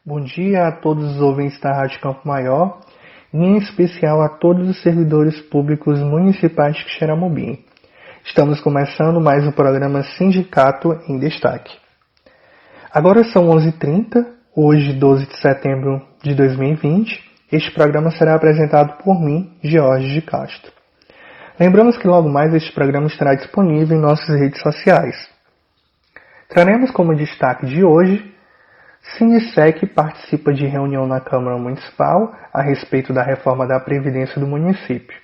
Bom dia a todos os ouvintes da Rádio Campo Maior, e em especial a todos os servidores públicos municipais de Xeramobim. Estamos começando mais o programa Sindicato em Destaque. Agora são 11h30, hoje 12 de setembro de 2020. Este programa será apresentado por mim, George de Castro. Lembramos que logo mais este programa estará disponível em nossas redes sociais. Traremos como destaque de hoje: Sindicec participa de reunião na Câmara Municipal a respeito da reforma da Previdência do município.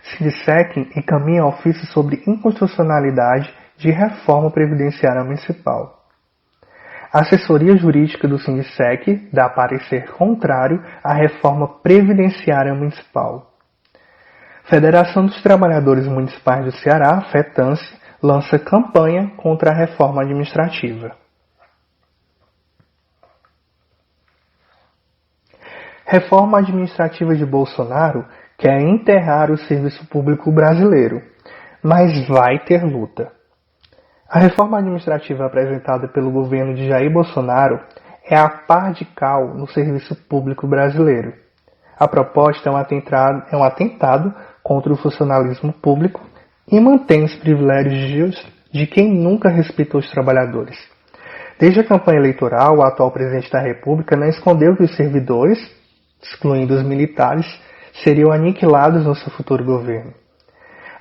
Sindicec encaminha ofício sobre inconstitucionalidade de reforma previdenciária municipal. A assessoria jurídica do Sindicec dá parecer contrário à reforma previdenciária municipal. Federação dos Trabalhadores Municipais do Ceará, FETANCE, lança campanha contra a reforma administrativa. Reforma administrativa de Bolsonaro quer enterrar o serviço público brasileiro, mas vai ter luta. A reforma administrativa apresentada pelo governo de Jair Bolsonaro é a pá de cal no serviço público brasileiro. A proposta é um atentado contra o funcionalismo público e mantém os privilégios de quem nunca respeitou os trabalhadores. Desde a campanha eleitoral, o atual presidente da República não escondeu que os servidores, excluindo os militares, seriam aniquilados no seu futuro governo.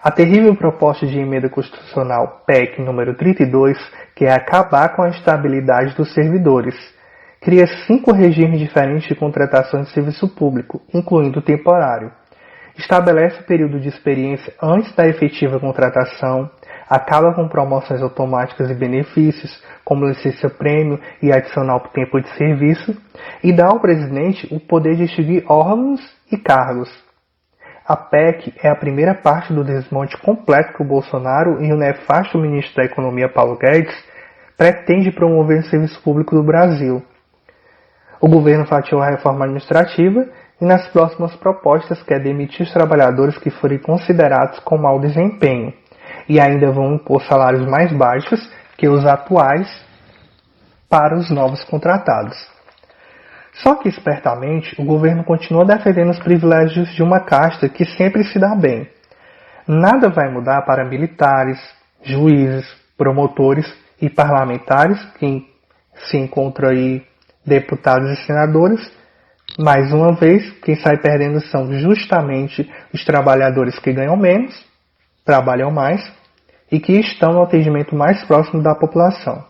A terrível proposta de emenda constitucional PEC número 32 quer acabar com a estabilidade dos servidores. Cria 5 regimes diferentes de contratação de serviço público, incluindo o temporário. Estabelece o período de experiência antes da efetiva contratação, acaba com promoções automáticas e benefícios, como licença-prêmio e adicional por tempo de serviço, e dá ao presidente o poder de extinguir órgãos e cargos. A PEC é a primeira parte do desmonte completo que o Bolsonaro e o nefasto ministro da Economia, Paulo Guedes, pretende promover no serviço público do Brasil. O governo fatiou a reforma administrativa e nas próximas propostas quer demitir os trabalhadores que forem considerados com mau desempenho, e ainda vão impor salários mais baixos que os atuais para os novos contratados. Só que, espertamente, o governo continua defendendo os privilégios de uma casta que sempre se dá bem. Nada vai mudar para militares, juízes, promotores e parlamentares, que se encontram aí deputados e senadores. Mais uma vez, quem sai perdendo são justamente os trabalhadores que ganham menos, trabalham mais e que estão no atendimento mais próximo da população.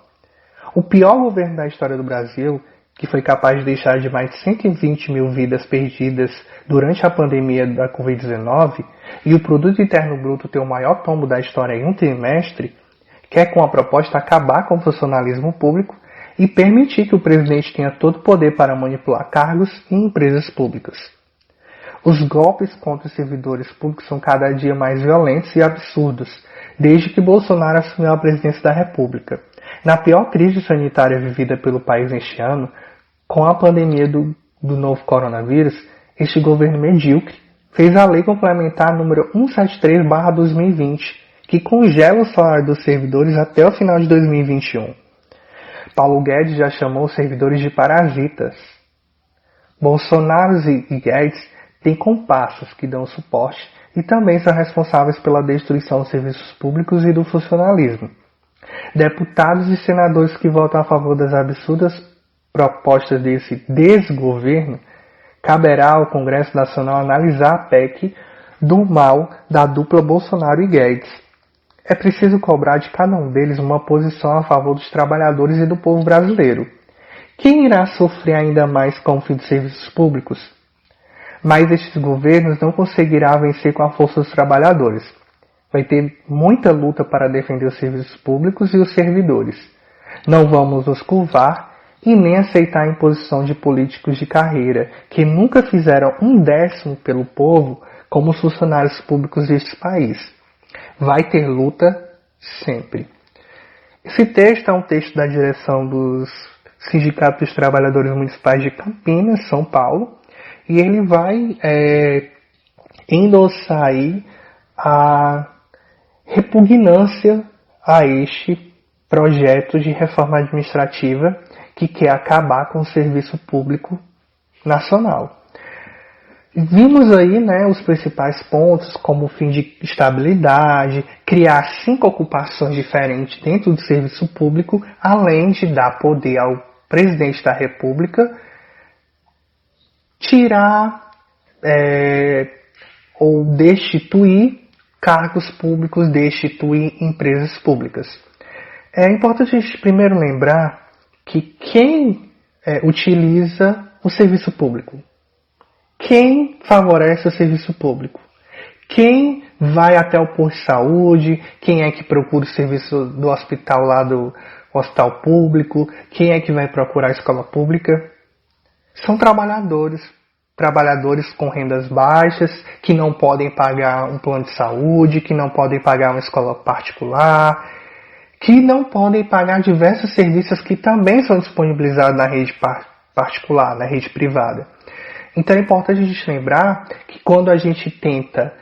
O pior governo da história do Brasil, que foi capaz de deixar de mais de 120 mil vidas perdidas durante a pandemia da Covid-19 e o produto interno bruto ter o maior tombo da história em um trimestre, quer com a proposta acabar com o funcionalismo público e permitir que o presidente tenha todo o poder para manipular cargos e empresas públicas. Os golpes contra os servidores públicos são cada dia mais violentos e absurdos, desde que Bolsonaro assumiu a presidência da República. Na pior crise sanitária vivida pelo país neste ano, com a pandemia do novo coronavírus, este governo medíocre fez a lei complementar número 173/2020, que congela o salário dos servidores até o final de 2021. Paulo Guedes já chamou os servidores de parasitas. Bolsonaro e Guedes têm comparsas que dão suporte e também são responsáveis pela destruição dos serviços públicos e do funcionalismo. Deputados e senadores que votam a favor das absurdas propostas desse desgoverno, caberá ao Congresso Nacional analisar a PEC do mal da dupla Bolsonaro e Guedes. É preciso cobrar de cada um deles uma posição a favor dos trabalhadores e do povo brasileiro. Quem irá sofrer ainda mais com o fim dos serviços públicos? Mas estes governos não conseguirão vencer com a força dos trabalhadores. Vai ter muita luta para defender os serviços públicos e os servidores. Não vamos nos curvar e nem aceitar a imposição de políticos de carreira que nunca fizeram 1/10 pelo povo como os funcionários públicos deste país. Vai ter luta sempre. Esse texto é um texto da direção dos Sindicatos dos Trabalhadores Municipais de Campinas, São Paulo, e ele vai endossar aí a repugnância a este projeto de reforma administrativa que quer acabar com o serviço público nacional. Vimos aí, né, os principais pontos, como o fim de estabilidade, criar 5 ocupações diferentes dentro do serviço público, além de dar poder ao presidente da República tirar ou destituir cargos públicos, destituir empresas públicas. É importante a gente primeiro lembrar que quem utiliza o serviço público, quem favorece o serviço público, quem vai até o posto de saúde, quem é que procura o serviço do hospital lá do hospital público, quem é que vai procurar a escola pública, são trabalhadores com rendas baixas, que não podem pagar um plano de saúde, que não podem pagar uma escola particular, que não podem pagar diversos serviços que também são disponibilizados na rede particular, na rede privada. Então é importante a gente lembrar que quando a gente tenta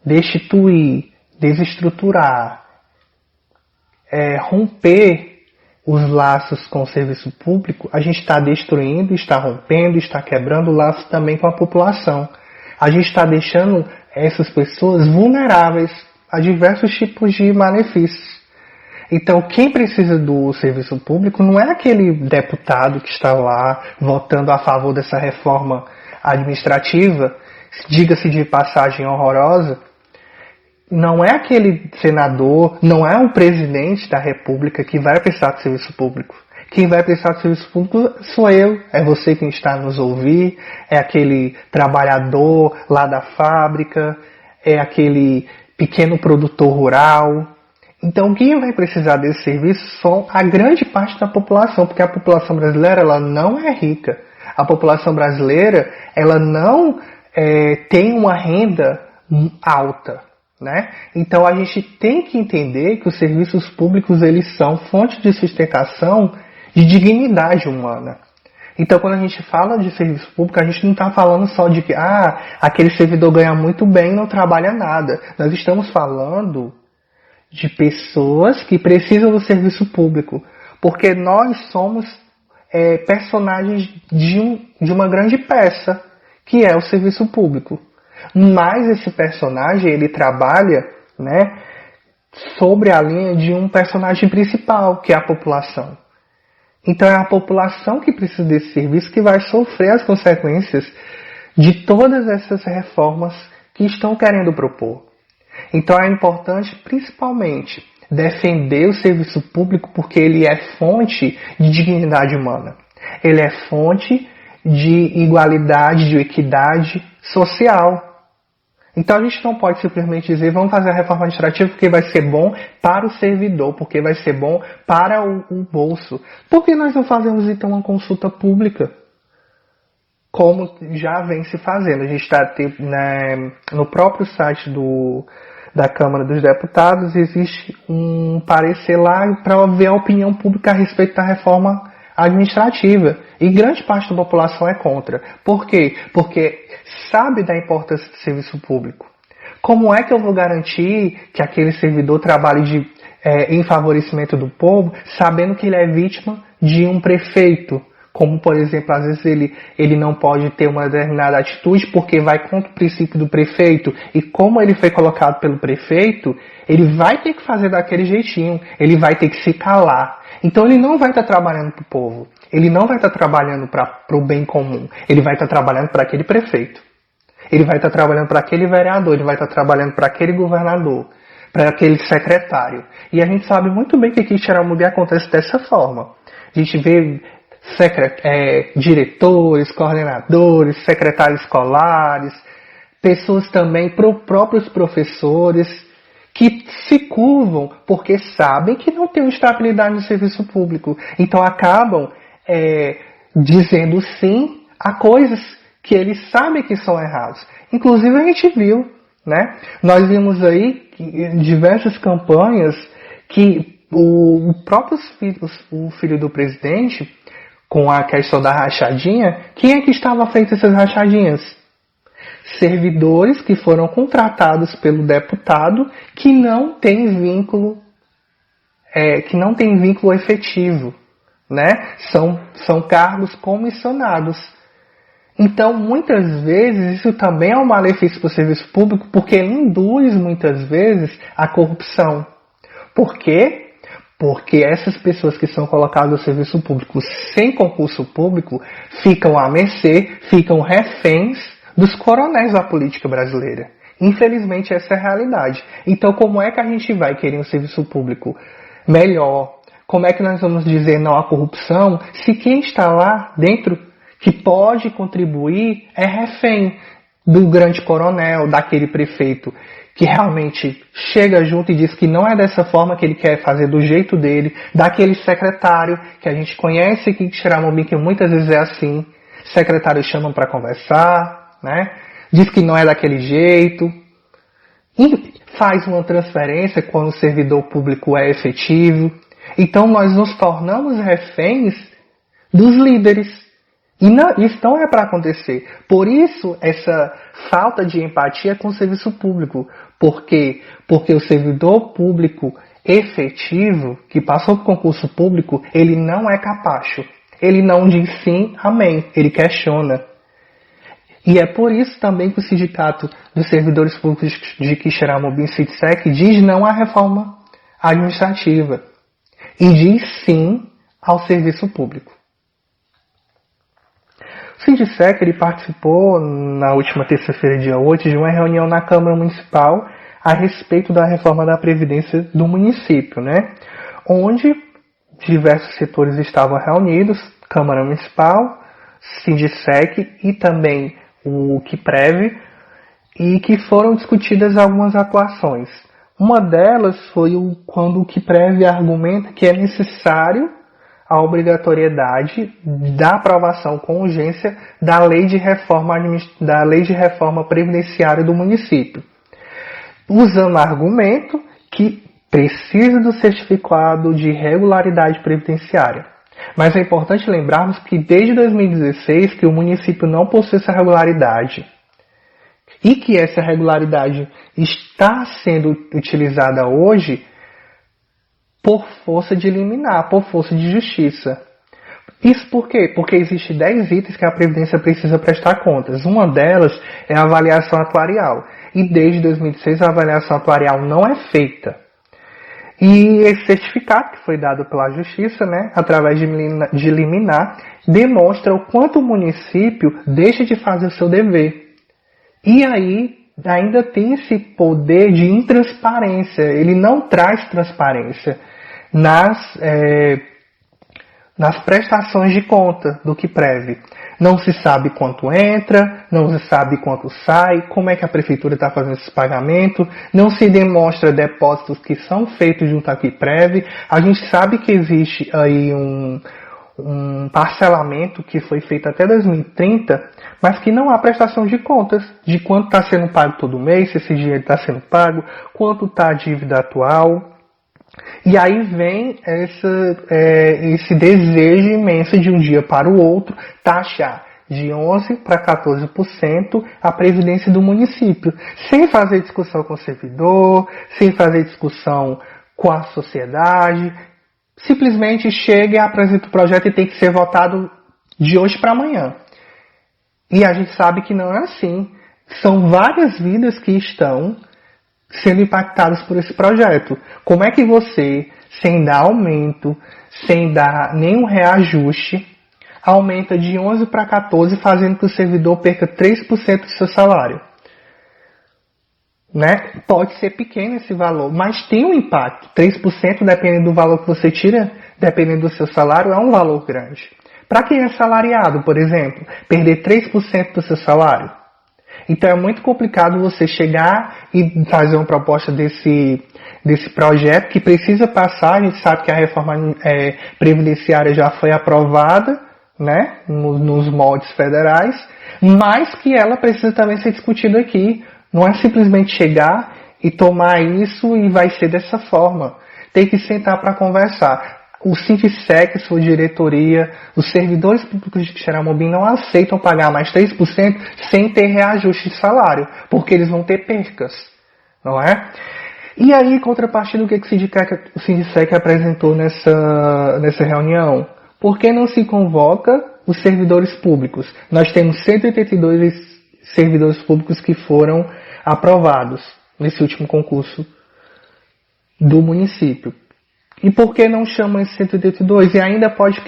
destituir, desestruturar, romper os laços com o serviço público, a gente está destruindo, está rompendo, está quebrando laços também com a população. A gente está deixando essas pessoas vulneráveis a diversos tipos de malefícios. Então, quem precisa do serviço público não é aquele deputado que está lá votando a favor dessa reforma administrativa, diga-se de passagem horrorosa. Não é aquele senador, não é o presidente da República que vai prestar do serviço público. Quem vai prestar do serviço público sou eu, é você que está nos ouvir, é aquele trabalhador lá da fábrica, é aquele pequeno produtor rural. Então, quem vai precisar desse serviço são a grande parte da população, porque a população brasileira ela não é rica. A população brasileira ela não tem uma renda alta, né? Então, a gente tem que entender que os serviços públicos eles são fonte de sustentação de dignidade humana. Então, quando a gente fala de serviço público, a gente não está falando só de que aquele servidor ganha muito bem e não trabalha nada. Nós estamos falando de pessoas que precisam do serviço público, porque nós somos personagens de uma grande peça, que é o serviço público. Mas esse personagem, ele trabalha, né, sobre a linha de um personagem principal, que é a população. Então é a população que precisa desse serviço que vai sofrer as consequências de todas essas reformas que estão querendo propor. Então é importante, principalmente, defender o serviço público porque ele é fonte de dignidade humana. Ele é fonte de igualdade, de equidade social. Então a gente não pode simplesmente dizer vamos fazer a reforma administrativa porque vai ser bom para o servidor, porque vai ser bom para o bolso. Por que nós não fazemos então uma consulta pública? Como já vem se fazendo. A gente está no próprio site da Câmara dos Deputados, existe um parecer lá para ver a opinião pública a respeito da reforma administrativa. E grande parte da população é contra. Por quê? Porque sabe da importância do serviço público. Como é que eu vou garantir que aquele servidor trabalhe em favorecimento do povo, sabendo que ele é vítima de um prefeito? Como, por exemplo, às vezes ele não pode ter uma determinada atitude porque vai contra o princípio do prefeito. E como ele foi colocado pelo prefeito, ele vai ter que fazer daquele jeitinho. Ele vai ter que se calar. Então ele não vai estar trabalhando para o povo. Ele não vai estar trabalhando para o bem comum. Ele vai estar trabalhando para aquele prefeito. Ele vai estar trabalhando para aquele vereador. Ele vai estar trabalhando para aquele governador. Para aquele secretário. E a gente sabe muito bem que aqui em Xeramugui acontece dessa forma. A gente vê diretores, coordenadores, secretários escolares, pessoas também, próprios professores, que se curvam porque sabem que não tem estabilidade no serviço público. Então acabam dizendo sim a coisas que eles sabem que são errados. Inclusive a gente viu, né? Nós vimos aí diversas campanhas que o filho do presidente, com a questão da rachadinha, quem é que estava feito essas rachadinhas? Servidores que foram contratados pelo deputado que não tem vínculo efetivo, né? São cargos comissionados. Então, muitas vezes, isso também é um malefício para o serviço público, porque ele induz, muitas vezes, a corrupção. Por quê? Porque essas pessoas que são colocadas no serviço público sem concurso público ficam à mercê, ficam reféns dos coronéis da política brasileira. Infelizmente, essa é a realidade. Então, como é que a gente vai querer um serviço público melhor? Como é que nós vamos dizer não à corrupção se quem está lá dentro que pode contribuir é refém do grande coronel, daquele prefeito que realmente chega junto e diz que não é dessa forma que ele quer fazer do jeito dele, daquele secretário que a gente conhece aqui em Xeramobim, que muitas vezes é assim, secretários chamam para conversar, né? Diz que não é daquele jeito, e faz uma transferência quando o servidor público é efetivo. Então nós nos tornamos reféns dos líderes. E não, isso não é para acontecer. Por isso, essa falta de empatia com o serviço público. Por quê? Porque o servidor público efetivo, que passou por concurso público, ele não é capacho. Ele não diz sim, amém. Ele questiona. E é por isso também que o Sindicato dos Servidores Públicos de Quixeramobim, SINDSEC, diz não à reforma administrativa. E diz sim ao serviço público. O SINDSEC ele participou na última terça-feira, dia 8, de uma reunião na Câmara Municipal a respeito da reforma da Previdência do município, né? Onde diversos setores estavam reunidos, Câmara Municipal, SINDSEC e também o QUIPREV, e que foram discutidas algumas atuações. Uma delas foi quando o QUIPREV argumenta que é necessário a obrigatoriedade da aprovação com urgência da lei de reforma previdenciária do município, usando o argumento que precisa do certificado de regularidade previdenciária. Mas é importante lembrarmos que desde 2016 que o município não possui essa regularidade e que essa regularidade está sendo utilizada hoje por força de liminar, por força de justiça. Isso por quê? Porque existem 10 itens que a Previdência precisa prestar contas. Uma delas é a avaliação atuarial. E desde 2006 a avaliação atuarial não é feita. E esse certificado que foi dado pela Justiça, né, através de liminar, demonstra o quanto o município deixa de fazer o seu dever. E aí ainda tem esse poder de intransparência. Ele não traz transparência nas prestações de conta do QUIPREV. Não se sabe quanto entra, não se sabe quanto sai, como é que a prefeitura está fazendo esse pagamento, não se demonstra depósitos que são feitos junto à QUIPREV. A gente sabe que existe aí um parcelamento que foi feito até 2030, mas que não há prestação de contas de quanto está sendo pago todo mês, se esse dinheiro está sendo pago, quanto está a dívida atual. E aí vem esse desejo imenso de um dia para o outro taxar de 11% para 14% a previdência do município, sem fazer discussão com o servidor, sem fazer discussão com a sociedade. Simplesmente chega e apresenta o projeto e tem que ser votado de hoje para amanhã. E a gente sabe que não é assim. São várias vidas que estão sendo impactadas por esse projeto. Como é que você, sem dar aumento, sem dar nenhum reajuste, aumenta de 11 para 14, fazendo que o servidor perca 3% do seu salário? Né? Pode ser pequeno esse valor, mas tem um impacto. 3%, dependendo do valor que você tira, dependendo do seu salário, é um valor grande. Para quem é salariado, por exemplo, perder 3% do seu salário. Então é muito complicado você chegar e fazer uma proposta desse projeto que precisa passar. A gente sabe que a reforma previdenciária já foi aprovada, né, nos moldes federais, mas que ela precisa também ser discutida aqui. Não é simplesmente chegar e tomar isso e vai ser dessa forma. Tem que sentar para conversar. O SINDSEC, sua diretoria, os servidores públicos de Quixeramobim não aceitam pagar mais 3% sem ter reajuste de salário, porque eles vão ter percas, não é? E aí, em contrapartida, o que o SINDSEC apresentou nessa reunião? Por que não se convoca os servidores públicos? Nós temos 182 servidores públicos que foram aprovados nesse último concurso do município. E por que não chama esse 182? E ainda pode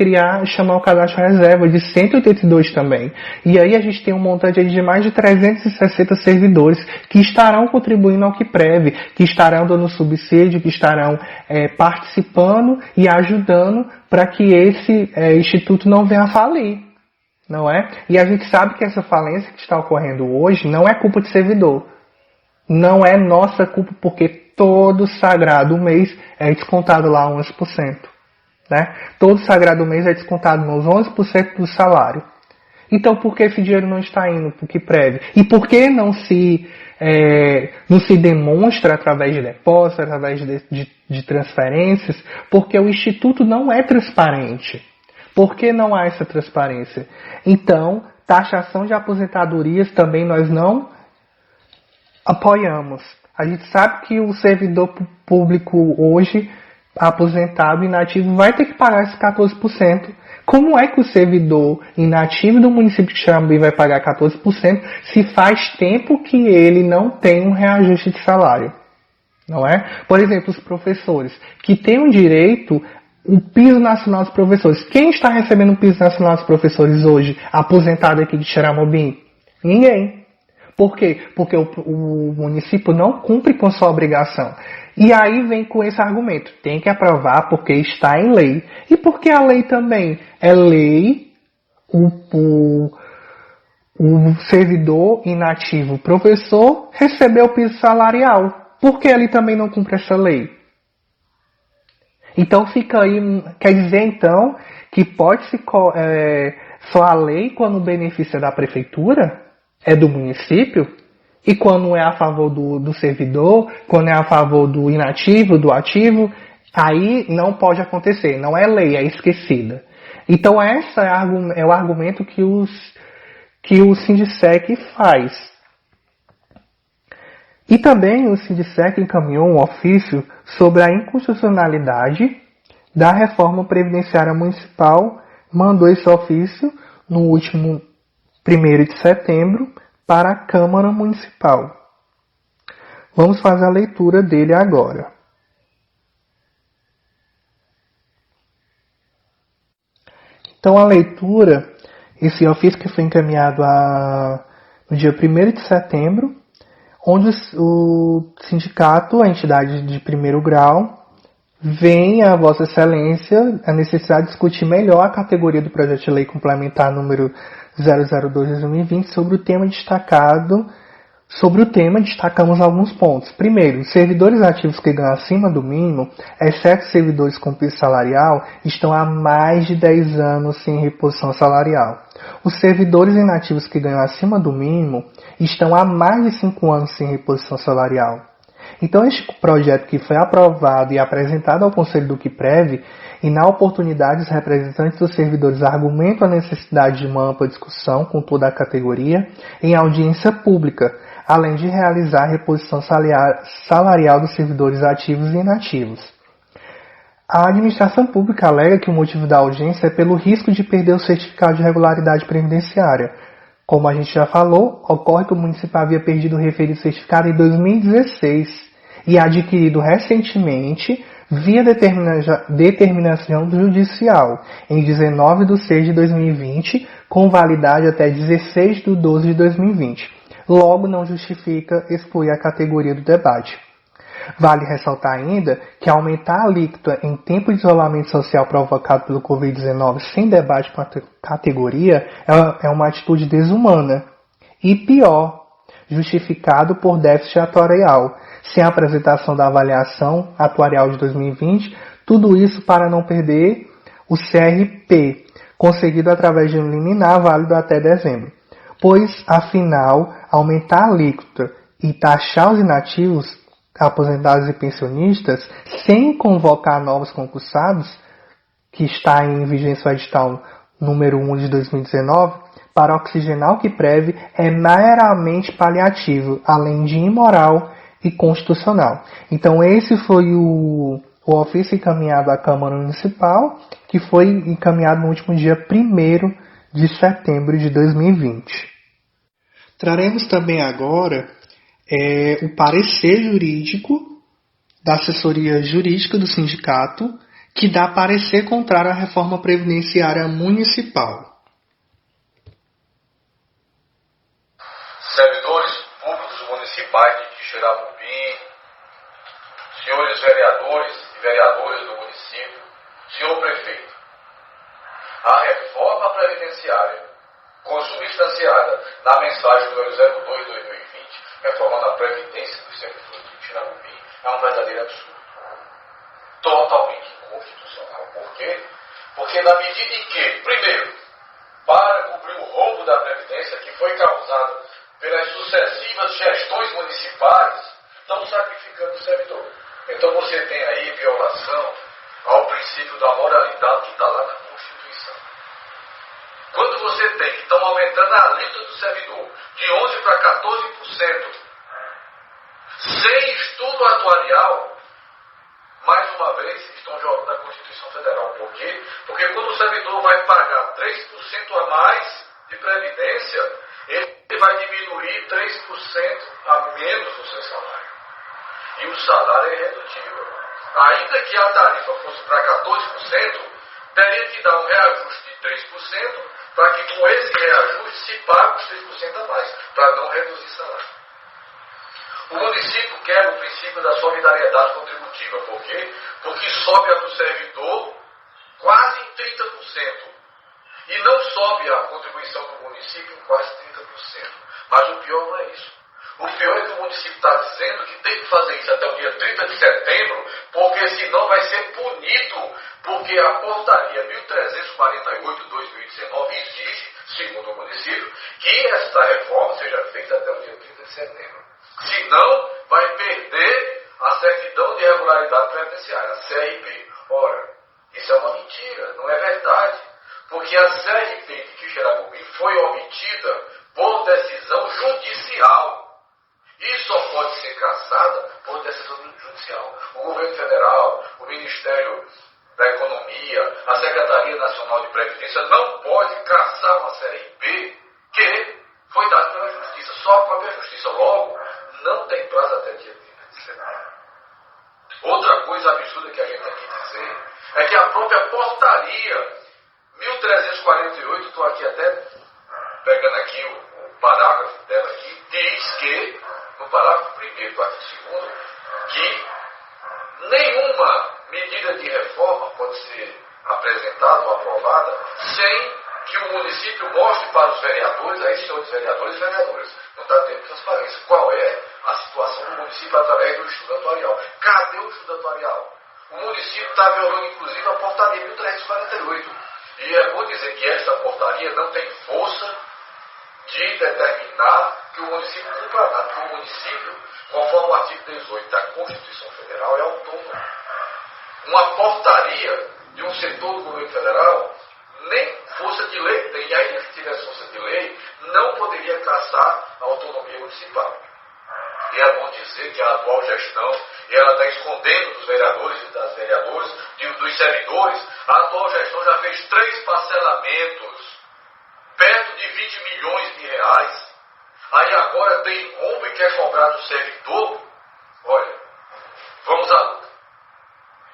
chamar o cadastro reserva de 182 também. E aí a gente tem um montante de mais de 360 servidores que estarão contribuindo ao QUIPREV, que estarão dando subsídio, que estarão participando e ajudando para que esse instituto não venha a falir. Não é? E a gente sabe que essa falência que está ocorrendo hoje não é culpa de servidor. Não é nossa culpa, porque todo sagrado mês é descontado lá 11%. Né? Todo sagrado mês é descontado nos 11% do salário. Então, por que esse dinheiro não está indo para o QUIPREV? E por que não se demonstra através de depósitos, através de transferências? Porque o Instituto não é transparente. Por que não há essa transparência? Então, taxação de aposentadorias também nós não apoiamos. A gente sabe que o servidor público hoje, aposentado, inativo, vai ter que pagar esses 14%. Como é que o servidor inativo do município de Xarambi vai pagar 14% se faz tempo que ele não tem um reajuste de salário? Não é? Por exemplo, os professores, que têm o direito o piso nacional dos professores. Quem está recebendo o piso nacional dos professores hoje, aposentado aqui de Xaramobim? Ninguém. Por quê? Porque o município não cumpre com sua obrigação. E aí vem com esse argumento. Tem que aprovar porque está em lei. E porque a lei também é lei, o servidor inativo, o professor, recebeu o piso salarial. Por que ele também não cumpre essa lei? Então fica aí, quer dizer então que pode-se só a lei quando o benefício é da prefeitura? É do município, e quando é a favor do servidor, quando é a favor do inativo, do ativo, aí não pode acontecer, não é lei, é esquecida. Então esse é o argumento que o Sindicec faz. E também o Sindicec encaminhou um ofício sobre a inconstitucionalidade da reforma previdenciária municipal, mandou esse ofício no último 1º de setembro, para a Câmara Municipal. Vamos fazer a leitura dele agora. Então, a leitura, esse ofício que foi encaminhado no dia 1º de setembro, onde o sindicato, a entidade de primeiro grau, vem a Vossa Excelência a necessidade de discutir melhor a categoria do projeto de lei complementar número 002/2020 sobre o tema destacado. Sobre o tema, destacamos alguns pontos. Primeiro, os servidores ativos que ganham acima do mínimo, exceto servidores com piso salarial, estão há mais de 10 anos sem reposição salarial. Os servidores inativos que ganham acima do mínimo estão há mais de 5 anos sem reposição salarial. Então, este projeto que foi aprovado e apresentado ao Conselho do QUIPREV, e na oportunidade os representantes dos servidores argumentam a necessidade de uma ampla discussão com toda a categoria em audiência pública, além de realizar a reposição salarial dos servidores ativos e inativos. A administração pública alega que o motivo da audiência é pelo risco de perder o certificado de regularidade previdenciária. Como a gente já falou, ocorre que o município havia perdido o referido certificado em 2016 e adquirido recentemente via determinação judicial em 19 de 6 de 2020, com validade até 16 de 12 de 2020. Logo, não justifica excluir a categoria do debate. Vale ressaltar ainda que aumentar a alíquota em tempo de isolamento social provocado pelo Covid-19 sem debate com a categoria é uma atitude desumana. E pior, justificado por déficit atuarial, sem a apresentação da avaliação atuarial de 2020, tudo isso para não perder o CRP, conseguido através de um liminar válido até dezembro. Pois, afinal, aumentar a alíquota e taxar os inativos, aposentados e pensionistas, sem convocar novos concursados, que está em vigência o edital número 1 de 2019, para oxigenar o QUIPREV é meramente paliativo, além de imoral e constitucional. Então esse foi o o ofício encaminhado à Câmara Municipal, que foi encaminhado no último dia 1º de setembro de 2020. Traremos também agora o parecer jurídico da assessoria jurídica do sindicato, que dá parecer contrário à reforma previdenciária municipal. Servidores públicos municipais de Quixeramobim, senhores vereadores e vereadoras do município, senhor prefeito, a reforma previdenciária consubstanciada na mensagem número 02/2020, reformando a previdência dos servidores de Quixeramobim, é um verdadeiro absurdo. Totalmente inconstitucional. Por quê? Porque na medida em que, primeiro, para cobrir o rombo da Previdência que foi causado pelas sucessivas gestões municipais, estão sacrificando o servidor. Então você tem aí violação ao princípio da moralidade que está lá na Constituição. Quando você tem que estão aumentando a alíquota do servidor de 11% para 14%, sem estudo atuarial, mais uma vez estão jogando a Constituição Federal. Por quê? Porque quando o servidor vai pagar 3% a mais de previdência, ele vai diminuir 3% a menos no seu salário. E o salário é irredutível. Ainda que a tarifa fosse para 14%, teria que dar um reajuste de 3% para que com esse reajuste se pague os 3% a mais, para não reduzir salário. O município quer o princípio da solidariedade contributiva. Por quê? Porque sobe a do servidor quase em 30%. E não sobe a contribuição do município em quase 30%. Mas o pior não é isso. O pior é que o município está dizendo que tem que fazer isso até o dia 30 de setembro, porque senão vai ser punido, porque a portaria 1348/2019 exige, segundo o município, que esta reforma seja feita até o dia 30 de setembro. Senão, vai perder a certidão de regularidade previdenciária, a CRP. Ora, isso é uma mentira, não é verdade. Porque a CRP de Quixeramobim foi omitida por decisão judicial. E só pode ser cassada por decisão judicial. O governo federal, o Ministério da Economia, a Secretaria Nacional de Previdência não pode cassar uma CRP que foi dada pela Justiça, só a própria Justiça. Logo, não tem prazo até dia 30 de setembro. Outra coisa absurda que a gente tem que dizer é que a própria portaria 1348, estou aqui até pegando aqui o parágrafo dela aqui, diz que, no parágrafo 1º do artigo 2º, que nenhuma medida de reforma pode ser apresentada ou aprovada sem que o município mostre para os vereadores, aí senhores vereadores e vereadoras, não está tendo transparência, qual é a situação do município através do estudo atuarial. Cadê o estudo atuarial? O município está violando, inclusive, a portaria 1348. E é bom dizer que esta portaria não tem força de determinar que o município cumpra nada, porque o município, conforme o artigo 18 da Constituição Federal, é autônomo. Uma portaria de um setor do governo federal, nem força de lei tem, e ainda que tivesse força de lei, não poderia cassar a autonomia municipal. E é bom dizer que a atual gestão, ela está escondendo dos vereadores e das vereadoras, dos servidores, a atual gestão já fez 3 parcelamentos, perto de 20 milhões de reais. Aí agora tem rombo e quer cobrar do servidor. Olha, vamos à luta.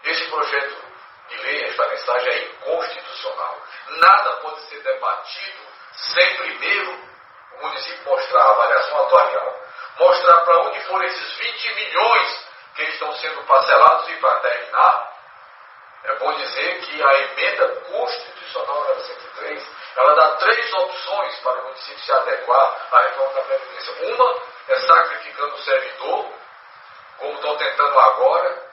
Esse projeto de lei, esta mensagem é inconstitucional. Nada pode ser debatido sem primeiro o município mostrar a avaliação atuarial, mostrar para onde foram esses 20 milhões que estão sendo parcelados. E para terminar, é bom dizer que a emenda constitucional 903, ela dá 3 opções para o município se adequar à reforma da Previdência. Uma é sacrificando o servidor, como estão tentando agora,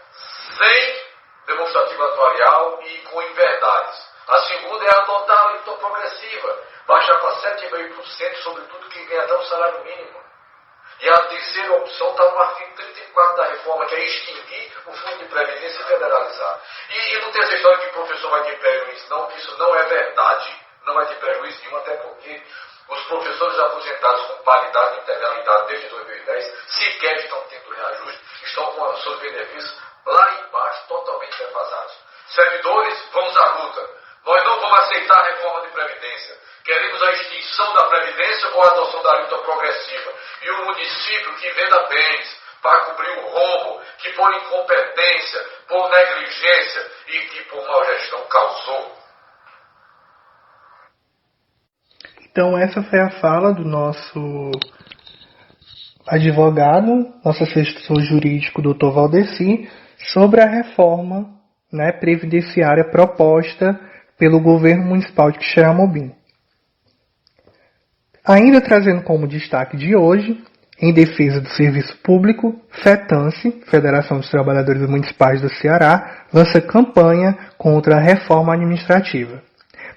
sem demonstrativa atuarial e com inverdades. A segunda é adotar a alíquota progressiva, baixar para 7,5% sobre tudo que ganha até o salário mínimo. E a terceira opção está no artigo 34 da reforma, que é extinguir o fundo de previdência e federalizar. E não tem essa história que o professor vai ter prejuízo, não, que isso não é verdade. Não vai ter prejuízo nenhum, até porque os professores aposentados com paridade e integralidade desde 2010 sequer estão tendo reajuste, estão com seus benefícios lá embaixo, totalmente Servidores, vamos à luta. Nós não vamos aceitar a reforma de Previdência. Queremos a extinção da Previdência ou a adoção da luta progressiva. E o município que venda bens para cobrir o rombo que por incompetência, por negligência e que por má gestão causou. Então essa foi a fala do nosso advogado, nosso assessor jurídico, Dr. Valdeci, sobre a reforma, previdenciária proposta pelo governo municipal de Quixeramobim. Ainda trazendo como destaque de hoje, em defesa do serviço público, FETANCE, Federação dos Trabalhadores Municipais do Ceará, lança campanha contra a reforma administrativa.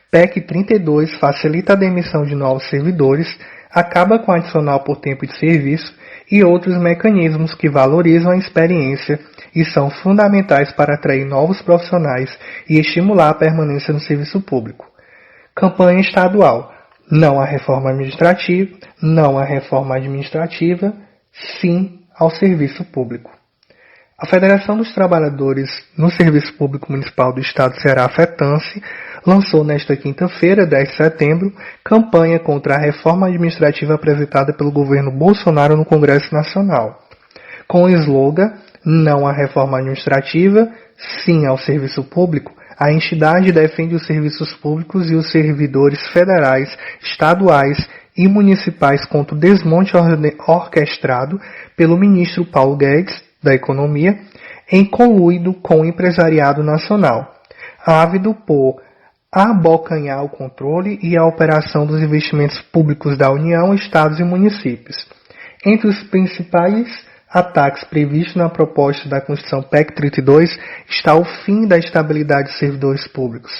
PEC 32 facilita a demissão de novos servidores, acaba com o adicional por tempo de serviço e outros mecanismos que valorizam a experiência e são fundamentais para atrair novos profissionais e estimular a permanência no serviço público. Campanha estadual. Não à reforma administrativa, não à reforma administrativa, sim ao serviço público. A Federação dos Trabalhadores no Serviço Público Municipal do Estado do Ceará, FETANCE, lançou nesta quinta-feira, 10 de setembro, campanha contra a reforma administrativa apresentada pelo governo Bolsonaro no Congresso Nacional. Com o slogan "Não à reforma administrativa, sim ao serviço público", a entidade defende os serviços públicos e os servidores federais, estaduais e municipais contra o desmonte orquestrado pelo ministro Paulo Guedes, da Economia, em conluio com o empresariado nacional, ávido por abocanhar o controle e a operação dos investimentos públicos da União, estados e municípios. Entre os principais ataques previstos na proposta da Constituição PEC 32 está o fim da estabilidade dos servidores públicos.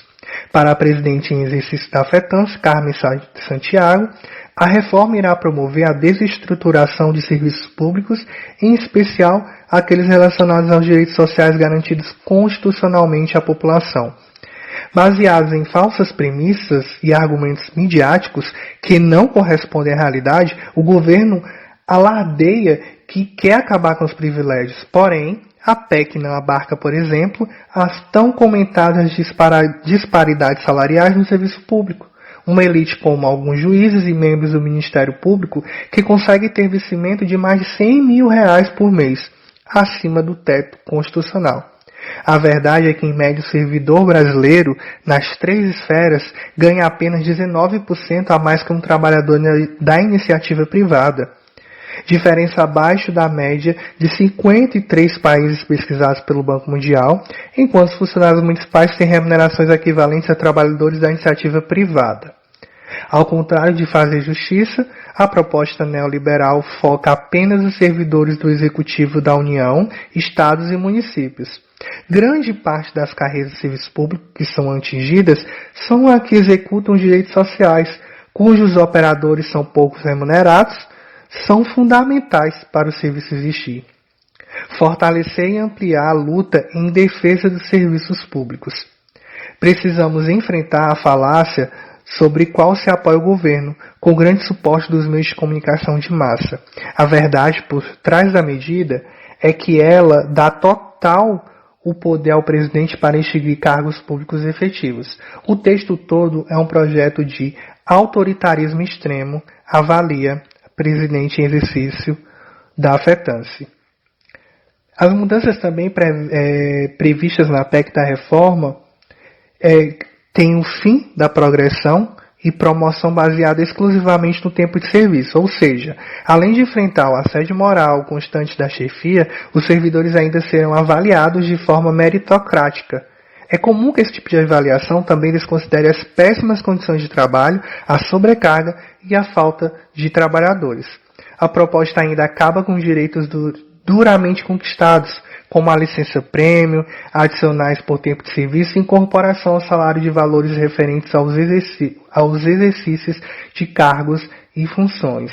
Para a presidente em exercício da FETANCE, Carmen Santiago, a reforma irá promover a desestruturação de serviços públicos, em especial aqueles relacionados aos direitos sociais garantidos constitucionalmente à população. Baseados em falsas premissas e argumentos midiáticos que não correspondem à realidade, o governo alardeia que quer acabar com os privilégios. Porém, a PEC não abarca, por exemplo, as tão comentadas disparidades salariais no serviço público. Uma elite como alguns juízes e membros do Ministério Público que consegue ter vencimento de mais de R$100 mil por mês, acima do teto constitucional. A verdade é que, em média, o servidor brasileiro, nas três esferas, ganha apenas 19% a mais que um trabalhador da iniciativa privada. Diferença abaixo da média de 53 países pesquisados pelo Banco Mundial, enquanto os funcionários municipais têm remunerações equivalentes a trabalhadores da iniciativa privada. Ao contrário de fazer justiça, a proposta neoliberal foca apenas os servidores do Executivo da União, estados e municípios. Grande parte das carreiras de serviço público que são atingidas são as que executam direitos sociais, cujos operadores são poucos remunerados, são fundamentais para o serviço existir. Fortalecer e ampliar a luta em defesa dos serviços públicos. Precisamos enfrentar a falácia sobre qual se apoia o governo, com grande suporte dos meios de comunicação de massa. A verdade por trás da medida é que ela dá total o poder ao presidente para extinguir cargos públicos efetivos. O texto todo é um projeto de autoritarismo extremo, avalia presidente em exercício da FETANCE. As mudanças também previstas na PEC da reforma têm o fim da progressão e promoção baseada exclusivamente no tempo de serviço, ou seja, além de enfrentar o assédio moral constante da chefia, os servidores ainda serão avaliados de forma meritocrática. É comum que esse tipo de avaliação também desconsidere as péssimas condições de trabalho, a sobrecarga e a falta de trabalhadores. A proposta ainda acaba com os direitos duramente conquistados, como a licença-prêmio, adicionais por tempo de serviço e incorporação ao salário de valores referentes aos exercícios de cargos e funções.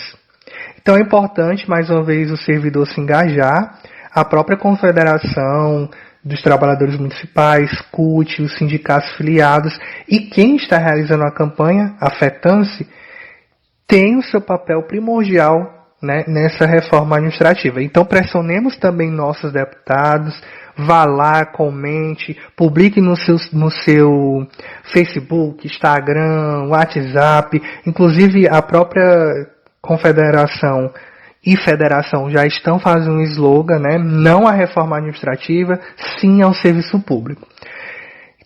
Então é importante, mais uma vez, o servidor se engajar, a própria Confederação dos Trabalhadores Municipais, CUT, os sindicatos filiados e quem está realizando a campanha, a FETANCE, tem o seu papel primordial né, nessa reforma administrativa. Então pressionemos também nossos deputados, vá lá, comente, publique no seu Facebook, Instagram, WhatsApp, inclusive a própria Confederação e Federação já estão fazendo um slogan, né, não à reforma administrativa, sim ao serviço público.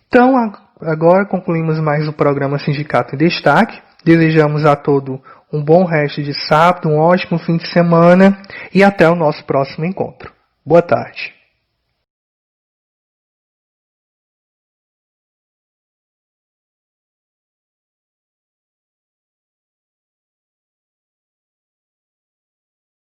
Então agora concluímos mais o programa Sindicato em Destaque. Desejamos a todos um bom resto de sábado, um ótimo fim de semana e até o nosso próximo encontro. Boa tarde.